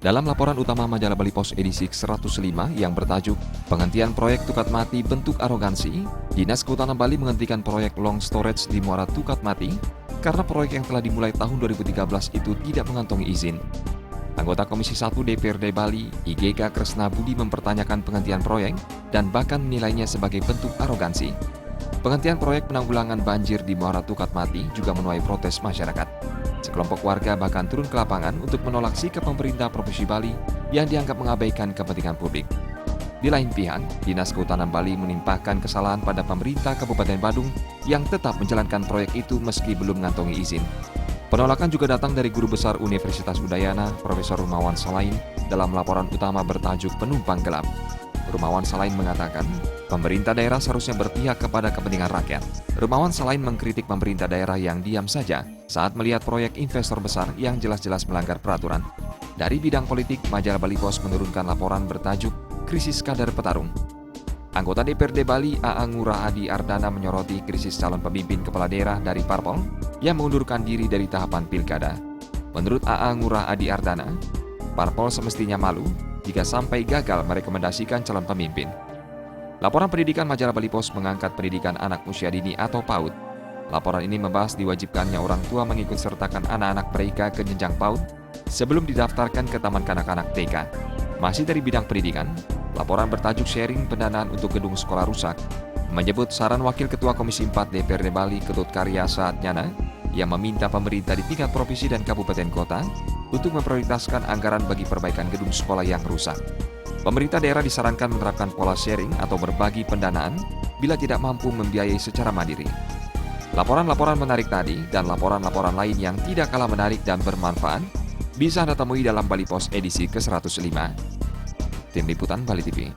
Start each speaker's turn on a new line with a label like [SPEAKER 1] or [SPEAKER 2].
[SPEAKER 1] Dalam laporan utama majalah Bali Pos edisi 105 yang bertajuk Penghentian Proyek Tukat Mati Bentuk Arogansi, Dinas Kehutanan Bali menghentikan proyek long storage di Muara Tukat Mati karena proyek yang telah dimulai tahun 2013 itu tidak mengantongi izin. Anggota Komisi 1 DPRD Bali, IGK Kresna Budi mempertanyakan penghentian proyek dan bahkan menilainya sebagai bentuk arogansi. Penghentian proyek penanggulangan banjir di Muara Tukat Mati juga menuai protes masyarakat. Sekelompok warga bahkan turun ke lapangan untuk menolak sikap pemerintah Provinsi Bali yang dianggap mengabaikan kepentingan publik. Di lain pihak, Dinas Kehutanan Bali menimpahkan kesalahan pada pemerintah Kabupaten Badung yang tetap menjalankan proyek itu meski belum mengantongi izin. Penolakan juga datang dari Guru Besar Universitas Udayana, Profesor Rumawan Salain, dalam laporan utama bertajuk Penumpang Gelap. Rumawan Salain mengatakan, pemerintah daerah seharusnya berpihak kepada kepentingan rakyat. Rumawan Salain mengkritik pemerintah daerah yang diam saja saat melihat proyek investor besar yang jelas-jelas melanggar peraturan. Dari bidang politik, majalah Bali Pos menurunkan laporan bertajuk Krisis Kader Petarung. Anggota DPRD Bali, A.A. Ngurah Adi Ardana menyoroti krisis calon pemimpin kepala daerah dari Parpol yang mengundurkan diri dari tahapan pilkada. Menurut A.A. Ngurah Adi Ardana, Parpol semestinya malu jika sampai gagal merekomendasikan calon pemimpin. Laporan pendidikan majalah Bali Pos mengangkat pendidikan anak usia dini atau PAUD. Laporan ini membahas diwajibkannya orang tua mengikut sertakan anak-anak mereka ke jenjang PAUD sebelum didaftarkan ke taman kanak-kanak TK. Masih dari bidang pendidikan, laporan bertajuk Sharing Pendanaan untuk Gedung Sekolah Rusak menyebut saran Wakil Ketua Komisi 4 DPRD Bali Ketut Karya Saatnyana yang meminta pemerintah di tingkat provinsi dan kabupaten kota untuk memprioritaskan anggaran bagi perbaikan gedung sekolah yang rusak. Pemerintah daerah disarankan menerapkan pola sharing atau berbagi pendanaan bila tidak mampu membiayai secara mandiri. Laporan-laporan menarik tadi dan laporan-laporan lain yang tidak kalah menarik dan bermanfaat bisa Anda temui dalam Bali Pos edisi ke-105. Tim Liputan Bali TV.